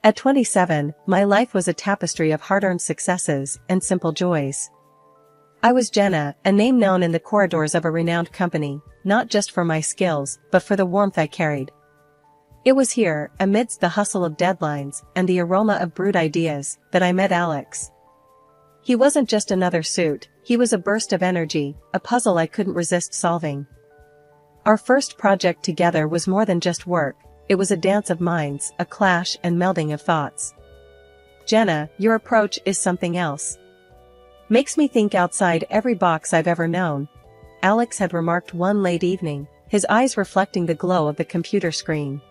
At 27, my life was a tapestry of hard-earned successes and simple joys. I was Jenna, a name known in the corridors of a renowned company, not just for my skills, but for the warmth I carried. It was here, amidst the hustle of deadlines and the aroma of brewed ideas, that I met Alex. He wasn't just another suit, he was a burst of energy, a puzzle I couldn't resist solving. Our first project together was more than just work, it was a dance of minds, a clash and melding of thoughts. Jenna, your approach is something else. Makes me think outside every box I've ever known, Alex had remarked one late evening, his eyes reflecting the glow of the computer screen.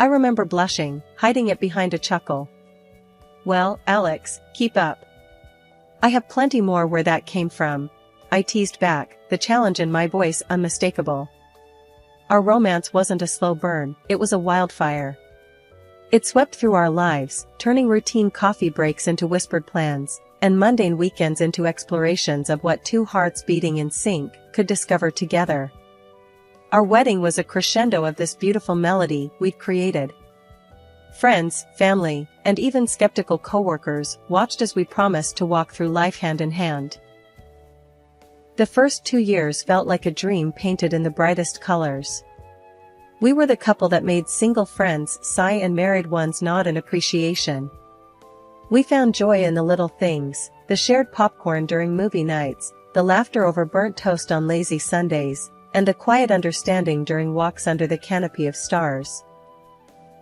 I remember blushing, hiding it behind a chuckle. Well, Alex, keep up. I have plenty more where that came from, I teased back, the challenge in my voice unmistakable. Our romance wasn't a slow burn, it was a wildfire. It swept through our lives, turning routine coffee breaks into whispered plans, and mundane weekends into explorations of what two hearts beating in sync could discover together. Our wedding was a crescendo of this beautiful melody we'd created. Friends, family, and even skeptical coworkers watched as we promised to walk through life hand in hand. The first 2 years felt like a dream painted in the brightest colors. We were the couple that made single friends sigh and married ones nod in appreciation. We found joy in the little things, the shared popcorn during movie nights, the laughter over burnt toast on lazy Sundays, and the quiet understanding during walks under the canopy of stars.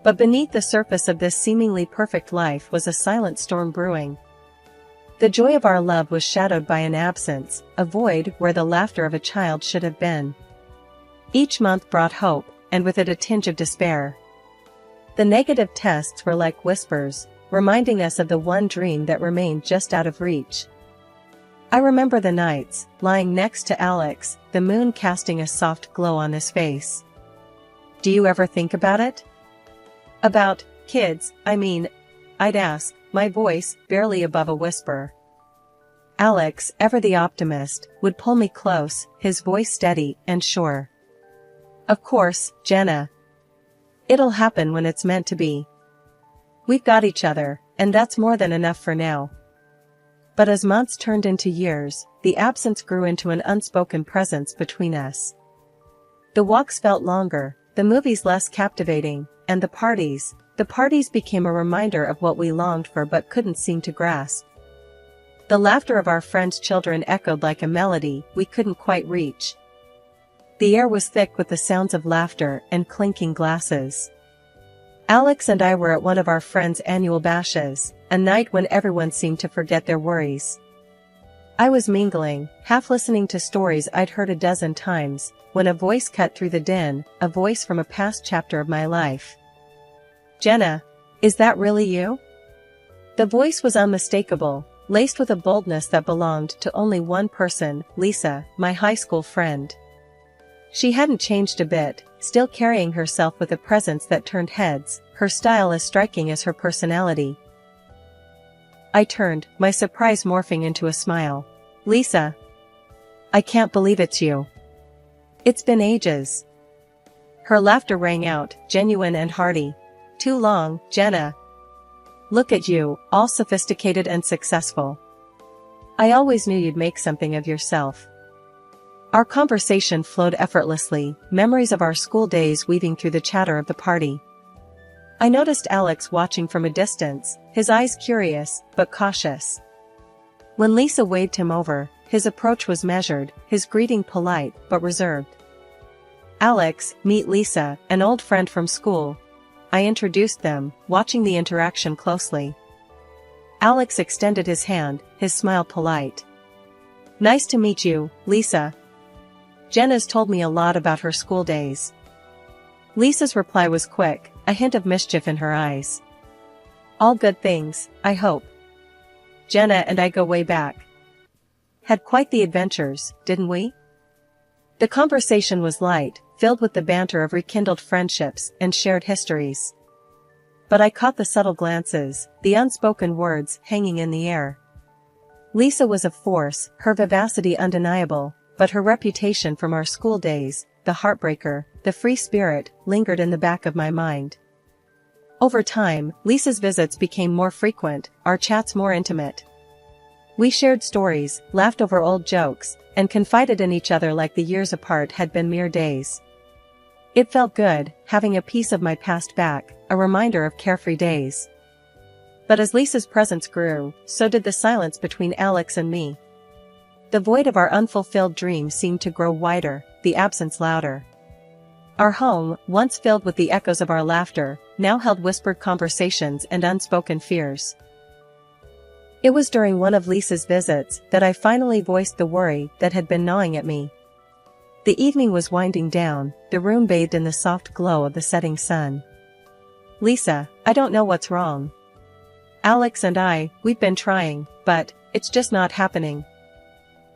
But beneath the surface of this seemingly perfect life was a silent storm brewing. The joy of our love was shadowed by an absence, a void where the laughter of a child should have been. Each month brought hope, and with it a tinge of despair. The negative tests were like whispers, reminding us of the one dream that remained just out of reach. I remember the nights, lying next to Alex, the moon casting a soft glow on his face. Do you ever think about it? About kids, I mean, I'd ask, my voice barely above a whisper. Alex, ever the optimist, would pull me close, his voice steady and sure. Of course, Jenna. It'll happen when it's meant to be. We've got each other, and that's more than enough for now. But as months turned into years, the absence grew into an unspoken presence between us. The walks felt longer, the movies less captivating, and the parties became a reminder of what we longed for but couldn't seem to grasp. The laughter of our friends' children echoed like a melody we couldn't quite reach. The air was thick with the sounds of laughter and clinking glasses. Alex and I were at one of our friends' annual bashes, a night when everyone seemed to forget their worries. I was mingling, half listening to stories I'd heard a dozen times, when a voice cut through the din, a voice from a past chapter of my life. Jenna, is that really you? The voice was unmistakable, laced with a boldness that belonged to only one person, Lisa, my high school friend. She hadn't changed a bit, still carrying herself with a presence that turned heads, her style as striking as her personality. I turned, my surprise morphing into a smile. Lisa! I can't believe it's you. It's been ages. Her laughter rang out, genuine and hearty. Too long, Jenna. Look at you, all sophisticated and successful. I always knew you'd make something of yourself. Our conversation flowed effortlessly, memories of our school days weaving through the chatter of the party. I noticed Alex watching from a distance, his eyes curious, but cautious. When Lisa waved him over, his approach was measured, his greeting polite, but reserved. Alex, meet Lisa, an old friend from school. I introduced them, watching the interaction closely. Alex extended his hand, his smile polite. Nice to meet you, Lisa. Jenna's told me a lot about her school days. Lisa's reply was quick, a hint of mischief in her eyes. All good things, I hope. Jenna and I go way back. Had quite the adventures, didn't we? The conversation was light, filled with the banter of rekindled friendships and shared histories. But I caught the subtle glances, the unspoken words hanging in the air. Lisa was a force, her vivacity undeniable, but her reputation from our school days, the heartbreaker, the free spirit, lingered in the back of my mind. Over time, Lisa's visits became more frequent, our chats more intimate. We shared stories, laughed over old jokes, and confided in each other like the years apart had been mere days. It felt good, having a piece of my past back, a reminder of carefree days. But as Lisa's presence grew, so did the silence between Alex and me. The void of our unfulfilled dreams seemed to grow wider, the absence louder. Our home, once filled with the echoes of our laughter, now held whispered conversations and unspoken fears. It was during one of Lisa's visits that I finally voiced the worry that had been gnawing at me. The evening was winding down, the room bathed in the soft glow of the setting sun. "Lisa, I don't know what's wrong. Alex and we've been trying, but it's just not happening.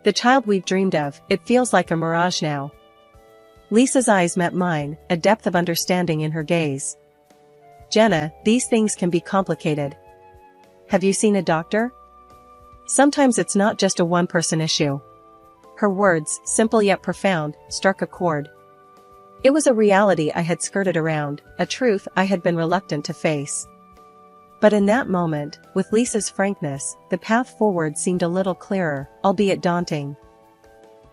The child we've dreamed of, it feels like a mirage now." Lisa's eyes met mine, a depth of understanding in her gaze. "Jenna, these things can be complicated. Have you seen a doctor? Sometimes it's not just a one-person issue." Her words, simple yet profound, struck a chord. It was a reality I had skirted around, a truth I had been reluctant to face. But in that moment, with Lisa's frankness, the path forward seemed a little clearer, albeit daunting.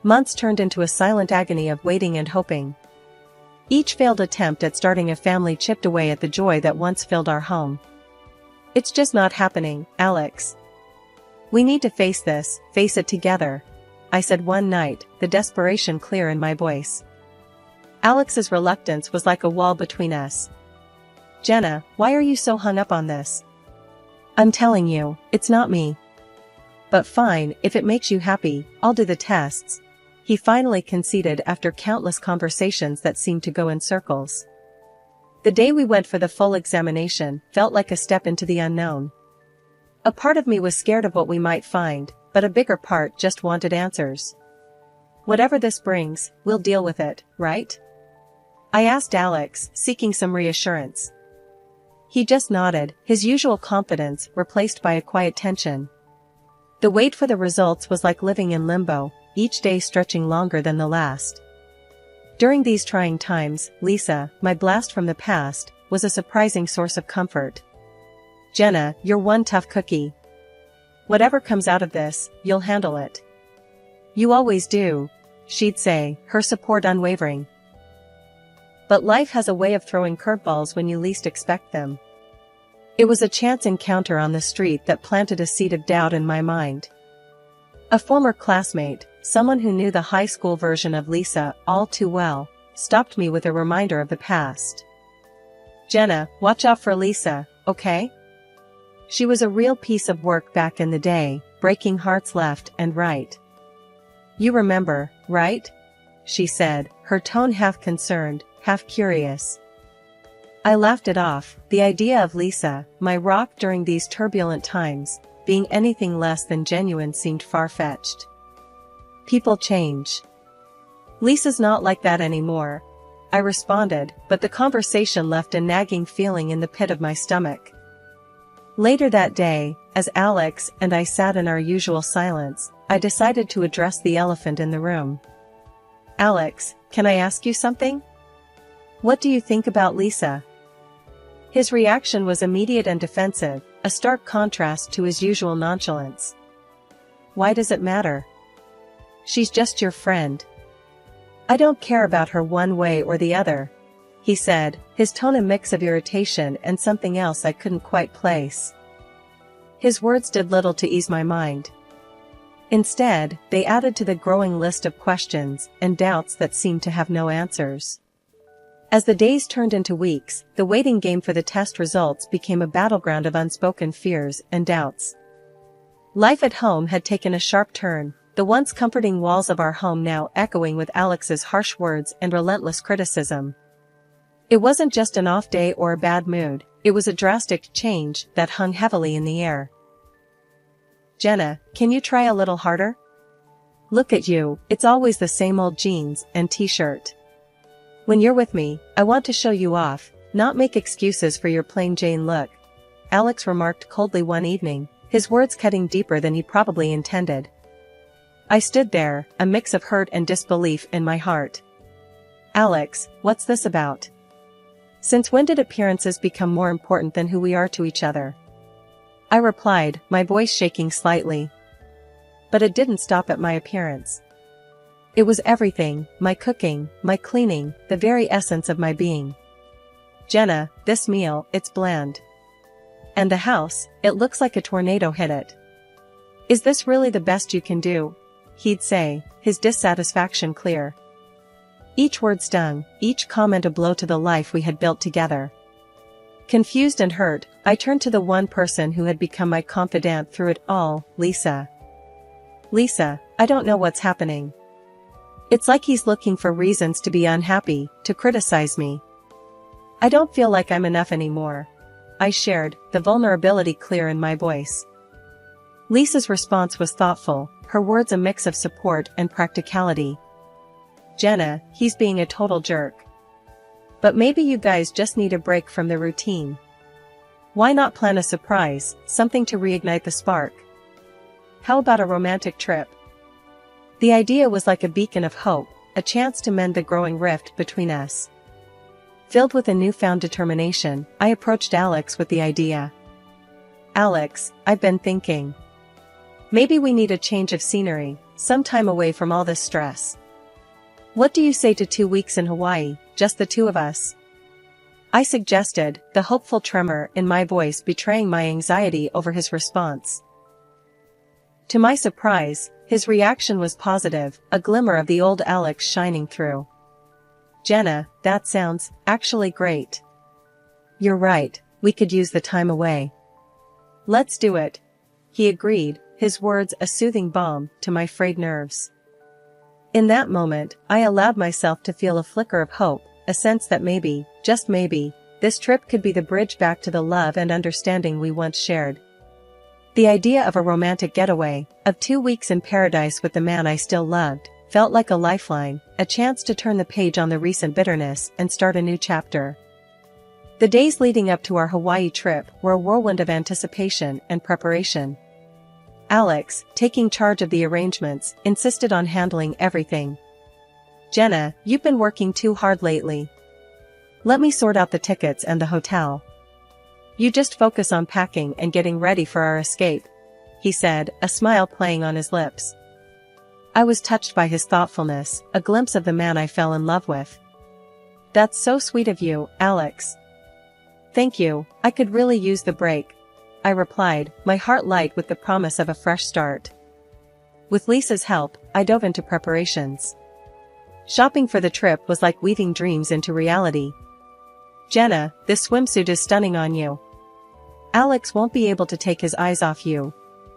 Months turned into a silent agony of waiting and hoping. Each failed attempt at starting a family chipped away at the joy that once filled our home. "It's just not happening, Alex. We need to face this, face it together," I said one night, the desperation clear in my voice. Alex's reluctance was like a wall between us. "Jenna, why are you so hung up on this? I'm telling you, it's not me." "But fine, if it makes you happy, I'll do the tests," he finally conceded after countless conversations that seemed to go in circles. The day we went for the full examination felt like a step into the unknown. A part of me was scared of what we might find, but a bigger part just wanted answers. "Whatever this brings, we'll deal with it, right?" I asked Alex, seeking some reassurance. He just nodded, his usual confidence replaced by a quiet tension. The wait for the results was like living in limbo, each day stretching longer than the last. During these trying times, Lisa, my blast from the past, was a surprising source of comfort. "Jenna, you're one tough cookie. Whatever comes out of this, you'll handle it. You always do," she'd say, her support unwavering. But life has a way of throwing curveballs when you least expect them. It was a chance encounter on the street that planted a seed of doubt in my mind. A former classmate, someone who knew the high school version of Lisa all too well, stopped me with a reminder of the past. "Jenna, watch out for Lisa, okay? She was a real piece of work back in the day, breaking hearts left and right. You remember, right?" she said, her tone half concerned, half curious. I laughed it off, the idea of Lisa, my rock during these turbulent times, being anything less than genuine seemed far-fetched. "People change. Lisa's not like that anymore," I responded, but the conversation left a nagging feeling in the pit of my stomach. Later that day, as Alex and I sat in our usual silence, I decided to address the elephant in the room. "Alex, can I ask you something? What do you think about Lisa?" His reaction was immediate and defensive, a stark contrast to his usual nonchalance. "Why does it matter? She's just your friend. I don't care about her one way or the other," he said, his tone a mix of irritation and something else I couldn't quite place. His words did little to ease my mind. Instead, they added to the growing list of questions and doubts that seemed to have no answers. As the days turned into weeks, the waiting game for the test results became a battleground of unspoken fears and doubts. Life at home had taken a sharp turn, the once comforting walls of our home now echoing with Alex's harsh words and relentless criticism. It wasn't just an off day or a bad mood, it was a drastic change that hung heavily in the air. "Jenna, can you try a little harder? Look at you, it's always the same old jeans and t-shirt. When you're with me, I want to show you off, not make excuses for your plain Jane look," Alex remarked coldly one evening, his words cutting deeper than he probably intended. I stood there, a mix of hurt and disbelief in my heart. "Alex, what's this about? Since when did appearances become more important than who we are to each other? I replied, my voice shaking slightly. But it didn't stop at my appearance. It was everything, my cooking, my cleaning, the very essence of my being. Jenna, this meal, it's bland. And the house, it looks like a tornado hit it. Is this really the best you can do? He'd say, his dissatisfaction clear. Each word stung, each comment a blow to the life we had built together. Confused and hurt, I turned to the one person who had become my confidant through it all, Lisa. Lisa, I don't know what's happening. It's like he's looking for reasons to be unhappy, to criticize me. I don't feel like I'm enough anymore. I shared, the vulnerability clear in my voice. Lisa's response was thoughtful, her words a mix of support and practicality. Jenna, he's being a total jerk. But maybe you guys just need a break from the routine. Why not plan a surprise, something to reignite the spark? How about a romantic trip? The idea was like a beacon of hope, a chance to mend the growing rift between us. Filled with a newfound determination, I approached Alex with the idea. Alex, I've been thinking. Maybe we need a change of scenery, some time away from all this stress. What do you say to 2 weeks in Hawaii, just the two of us? I suggested, the hopeful tremor in my voice betraying my anxiety over his response. To my surprise, his reaction was positive, a glimmer of the old Alex shining through. Jenna, that sounds, actually great. You're right, we could use the time away. Let's do it. He agreed, his words a soothing balm to my frayed nerves. In that moment, I allowed myself to feel a flicker of hope, a sense that maybe, just maybe, this trip could be the bridge back to the love and understanding we once shared. The idea of a romantic getaway, of 2 weeks in paradise with the man I still loved, felt like a lifeline, a chance to turn the page on the recent bitterness and start a new chapter. The days leading up to our Hawaii trip were a whirlwind of anticipation and preparation. Alex, taking charge of the arrangements, insisted on handling everything. Jenna, you've been working too hard lately. Let me sort out the tickets and the hotel. You just focus on packing and getting ready for our escape, he said, a smile playing on his lips. I was touched by his thoughtfulness, a glimpse of the man I fell in love with. That's so sweet of you, Alex. Thank you, I could really use the break, I replied, my heart light with the promise of a fresh start. With Lisa's help, I dove into preparations. Shopping for the trip was like weaving dreams into reality. Jenna, this swimsuit is stunning on you. Alex won't be able to take his eyes off you.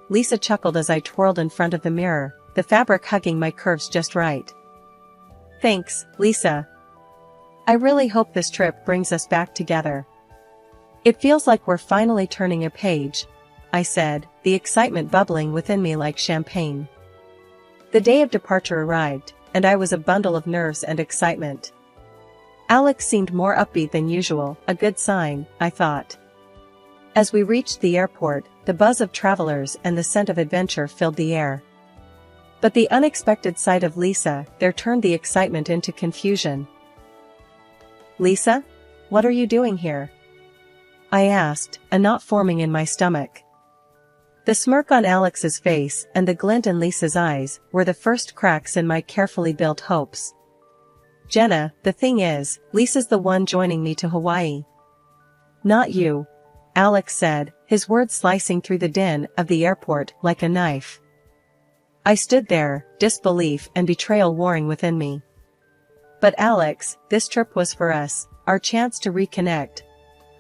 Lisa chuckled as I twirled in front of the mirror, the fabric hugging my curves just right. Thanks, Lisa. I really hope this trip brings us back together. It feels like we're finally turning a page, I said, the excitement bubbling within me like champagne. The day of departure arrived, and I was a bundle of nerves and excitement. Alex seemed more upbeat than usual, a good sign, I thought. As we reached the airport, the buzz of travelers and the scent of adventure filled the air. But the unexpected sight of Lisa there turned the excitement into confusion. Lisa? What are you doing here? I asked, a knot forming in my stomach. The smirk on Alex's face and the glint in Lisa's eyes were the first cracks in my carefully built hopes. Jenna, the thing is, Lisa's the one joining me to Hawaii. Not you, Alex said, his words slicing through the din of the airport like a knife. I stood there, disbelief and betrayal warring within me. But Alex, this trip was for us, our chance to reconnect,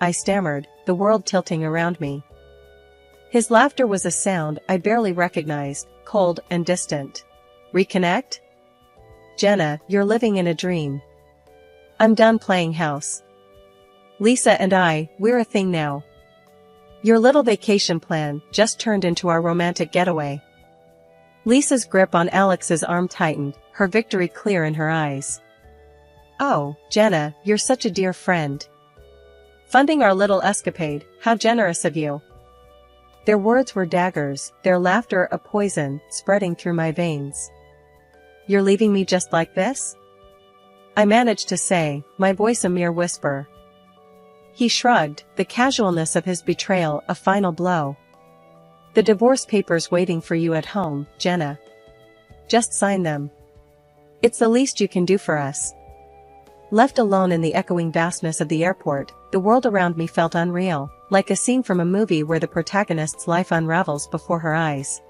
I stammered, the world tilting around me. His laughter was a sound I barely recognized, cold and distant. Reconnect? Jenna, you're living in a dream. I'm done playing house. Lisa and we're a thing now. Your little vacation plan just turned into our romantic getaway. Lisa's grip on Alex's arm tightened, her victory clear in her eyes. Oh, Jenna, you're such a dear friend. Funding our little escapade, how generous of you. Their words were daggers, their laughter a poison spreading through my veins. You're leaving me just like this? I managed to say, my voice a mere whisper. He shrugged, the casualness of his betrayal a final blow. The divorce papers waiting for you at home, Jenna. Just sign them. It's the least you can do for us. Left alone in the echoing vastness of the airport, the world around me felt unreal, like a scene from a movie where the protagonist's life unravels before her eyes.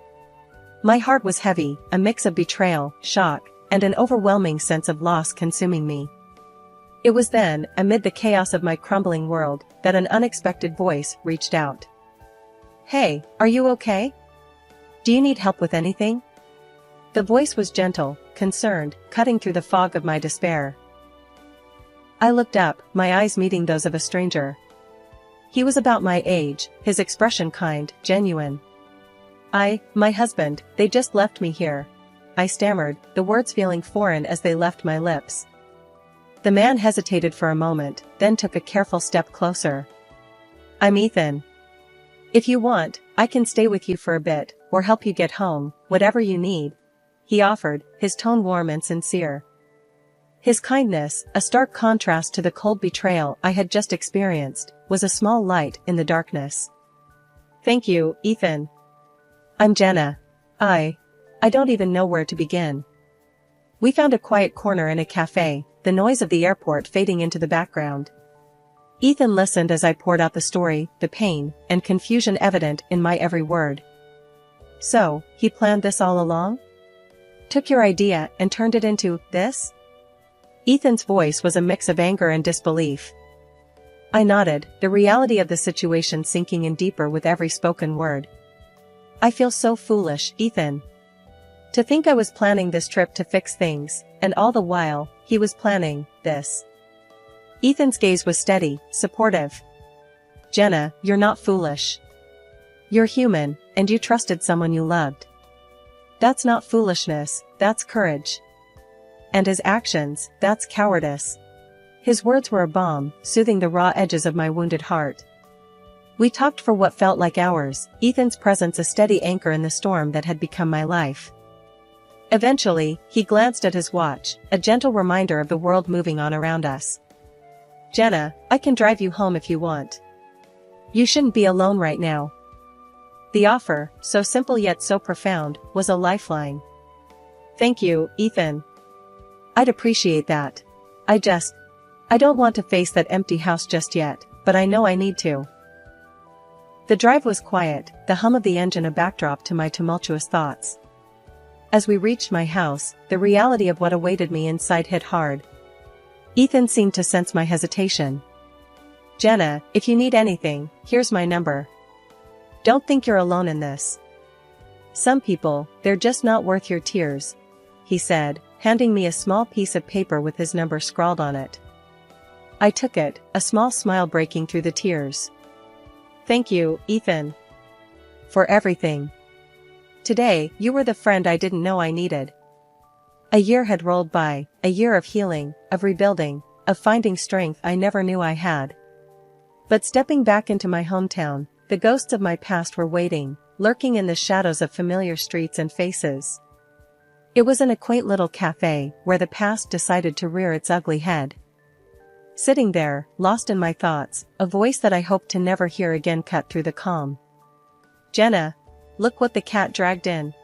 My heart was heavy, a mix of betrayal, shock, and an overwhelming sense of loss consuming me. It was then, amid the chaos of my crumbling world, that an unexpected voice reached out. "Hey, are you okay? Do you need help with anything?" The voice was gentle, concerned, cutting through the fog of my despair. I looked up, my eyes meeting those of a stranger. He was about my age, his expression kind, genuine. My husband, they just left me here," I stammered, the words feeling foreign as they left my lips. The man hesitated for a moment, then took a careful step closer. "I'm Ethan. If you want, I can stay with you for a bit, or help you get home, whatever you need," he offered, his tone warm and sincere. His kindness, a stark contrast to the cold betrayal I had just experienced, was a small light in the darkness. "Thank you, Ethan. I'm Jenna. I don't even know where to begin." We found a quiet corner in a cafe, the noise of the airport fading into the background. Ethan listened as I poured out the story, the pain, and confusion evident in my every word. "So, he planned this all along? Took your idea and turned it into this?" Ethan's voice was a mix of anger and disbelief. I nodded, the reality of the situation sinking in deeper with every spoken word. "I feel so foolish, Ethan. To think I was planning this trip to fix things, and all the while, he was planning this." Ethan's gaze was steady, supportive. "Jenna, you're not foolish. You're human, and you trusted someone you loved. That's not foolishness, that's courage. And his actions, that's cowardice." His words were a balm, soothing the raw edges of my wounded heart. We talked for what felt like hours, Ethan's presence a steady anchor in the storm that had become my life. Eventually, he glanced at his watch, a gentle reminder of the world moving on around us. "Jenna, I can drive you home if you want. You shouldn't be alone right now." The offer, so simple yet so profound, was a lifeline. "Thank you, Ethan. I'd appreciate that. I don't want to face that empty house just yet, but I know I need to." The drive was quiet, the hum of the engine a backdrop to my tumultuous thoughts. As we reached my house, the reality of what awaited me inside hit hard. Ethan seemed to sense my hesitation. "Jenna, if you need anything, here's my number. Don't think you're alone in this. Some people, they're just not worth your tears," he said, handing me a small piece of paper with his number scrawled on it. I took it, a small smile breaking through the tears. "Thank you, Ethan. For everything. Today, you were the friend I didn't know I needed." A year had rolled by, a year of healing, of rebuilding, of finding strength I never knew I had. But stepping back into my hometown, the ghosts of my past were waiting, lurking in the shadows of familiar streets and faces. It was in a quaint little cafe, where the past decided to rear its ugly head. Sitting there, lost in my thoughts, a voice that I hoped to never hear again cut through the calm. "Jenna, look what the cat dragged in."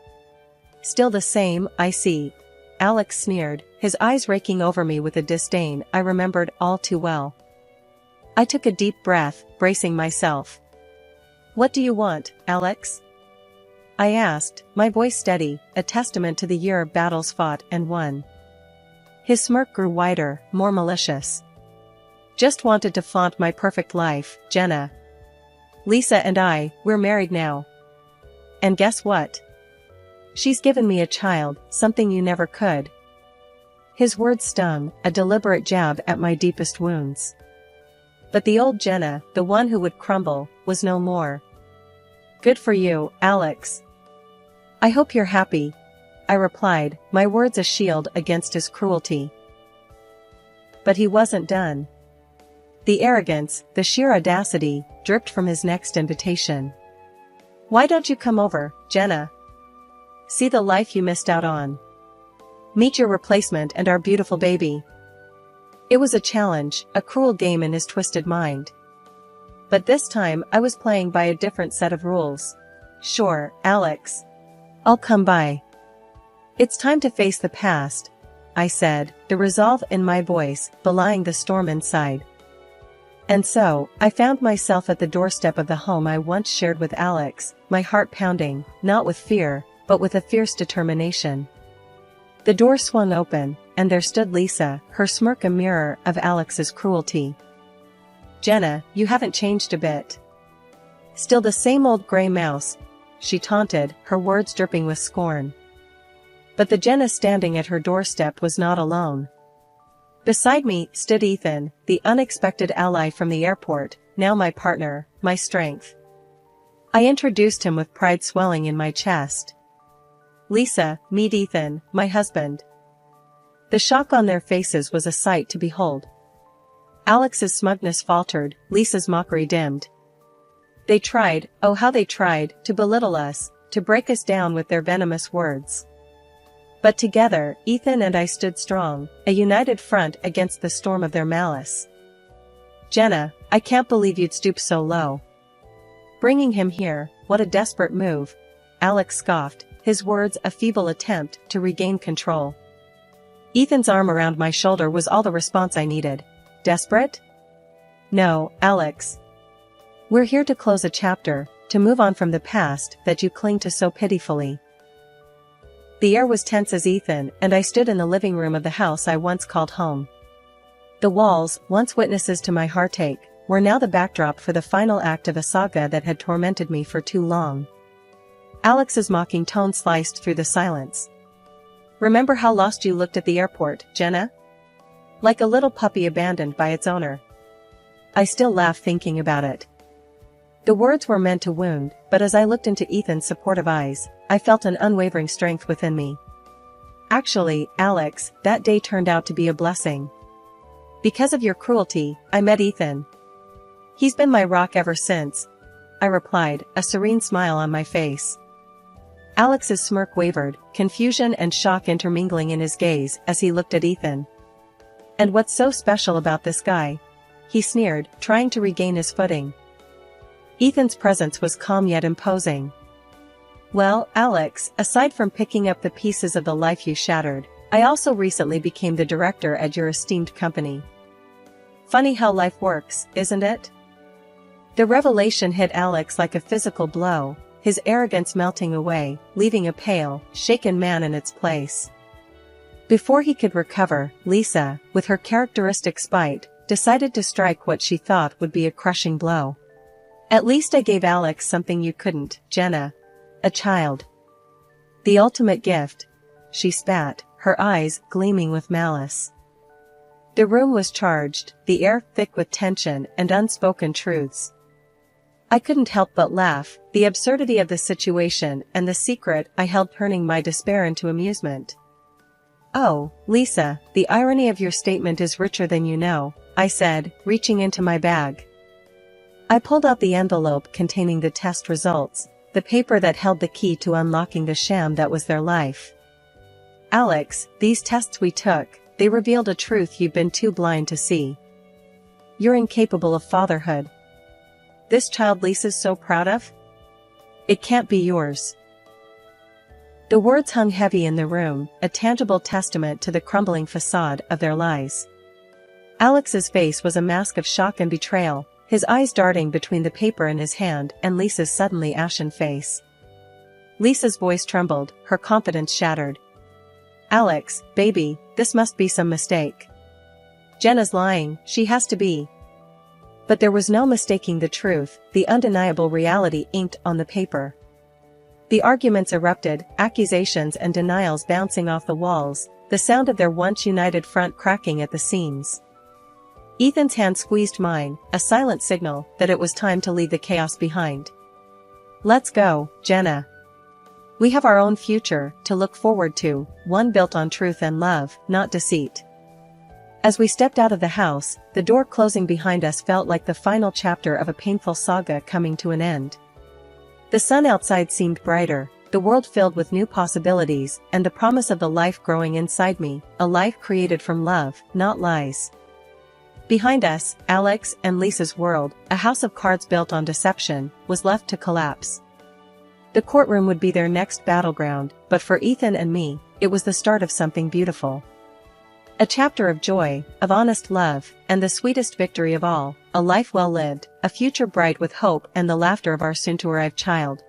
"Still the same, I see," Alex sneered, his eyes raking over me with a disdain I remembered all too well. I took a deep breath, bracing myself. "What do you want, Alex?" I asked, my voice steady, a testament to the year of battles fought and won. His smirk grew wider, more malicious. "Just wanted to flaunt my perfect life, Jenna. Lisa and we're married now. And guess what? She's given me a child, something you never could." His words stung, a deliberate jab at my deepest wounds. But the old Jenna, the one who would crumble, was no more. "Good for you, Alex. I hope you're happy," I replied, my words a shield against his cruelty. But he wasn't done. The arrogance, the sheer audacity, dripped from his next invitation. "Why don't you come over, Jenna? See the life you missed out on. Meet your replacement and our beautiful baby." It was a challenge, a cruel game in his twisted mind. But this time I was playing by a different set of rules. Sure, Alex. I'll come by. It's time to face the past, I said, the resolve in my voice belying the storm inside. And so, I found myself at the doorstep of the home I once shared with Alex, my heart pounding, not with fear, but with a fierce determination. The door swung open, and there stood Lisa, her smirk a mirror of Alex's cruelty. "Jenna, you haven't changed a bit. Still the same old gray mouse," she taunted, her words dripping with scorn. But the Jenna standing at her doorstep was not alone. Beside me stood Ethan, the unexpected ally from the airport, now my partner, my strength. I introduced him with pride swelling in my chest. "Lisa, meet Ethan, my husband." The shock on their faces was a sight to behold. Alex's smugness faltered, Lisa's mockery dimmed. They tried, oh how they tried, to belittle us, to break us down with their venomous words. But together, Ethan and I stood strong, a united front against the storm of their malice. "Jenna, I can't believe you'd stoop so low. Bringing him here, what a desperate move," Alex scoffed, his words a feeble attempt to regain control. Ethan's arm around my shoulder was all the response I needed. Desperate? No, Alex. We're here to close a chapter, to move on from the past that you cling to so pitifully. The air was tense as Ethan and I stood in the living room of the house I once called home. The walls, once witnesses to my heartache, were now the backdrop for the final act of a saga that had tormented me for too long. Alex's mocking tone sliced through the silence. "Remember how lost you looked at the airport, Jenna? Like a little puppy abandoned by its owner." I still laugh thinking about it. The words were meant to wound, but as I looked into Ethan's supportive eyes, I felt an unwavering strength within me. Actually, Alex, that day turned out to be a blessing. Because of your cruelty, I met Ethan. He's been my rock ever since, I replied, a serene smile on my face. Alex's smirk wavered, confusion and shock intermingling in his gaze as he looked at Ethan. "And what's so special about this guy?" he sneered, trying to regain his footing. Ethan's presence was calm yet imposing. "Well, Alex, aside from picking up the pieces of the life you shattered, I also recently became the director at your esteemed company. Funny how life works, isn't it?" The revelation hit Alex like a physical blow, his arrogance melting away, leaving a pale, shaken man in its place. Before he could recover, Lisa, with her characteristic spite, decided to strike what she thought would be a crushing blow. "At least I gave Alex something you couldn't, Jenna. A child. The ultimate gift," she spat, her eyes gleaming with malice. The room was charged, the air thick with tension and unspoken truths. I couldn't help but laugh, the absurdity of the situation and the secret I held turning my despair into amusement. "Oh, Lisa, the irony of your statement is richer than you know," I said, reaching into my bag. I pulled out the envelope containing the test results, the paper that held the key to unlocking the sham that was their life. "Alex, these tests we took, they revealed a truth you've been too blind to see. You're incapable of fatherhood. This child Lisa's so proud of? It can't be yours." The words hung heavy in the room, a tangible testament to the crumbling facade of their lies. Alex's face was a mask of shock and betrayal, his eyes darting between the paper in his hand and Lisa's suddenly ashen face. Lisa's voice trembled, her confidence shattered. "Alex, baby, this must be some mistake. Jenna's lying, she has to be." But there was no mistaking the truth, the undeniable reality inked on the paper. The arguments erupted, accusations and denials bouncing off the walls, the sound of their once united front cracking at the seams. Ethan's hand squeezed mine, a silent signal that it was time to leave the chaos behind. "Let's go, Jenna. We have our own future to look forward to, one built on truth and love, not deceit." As we stepped out of the house, the door closing behind us felt like the final chapter of a painful saga coming to an end. The sun outside seemed brighter, the world filled with new possibilities, and the promise of the life growing inside me, a life created from love, not lies. Behind us, Alex and Lisa's world, a house of cards built on deception, was left to collapse. The courtroom would be their next battleground, but for Ethan and me, it was the start of something beautiful. A chapter of joy, of honest love, and the sweetest victory of all, a life well lived, a future bright with hope and the laughter of our soon-to-arrive child.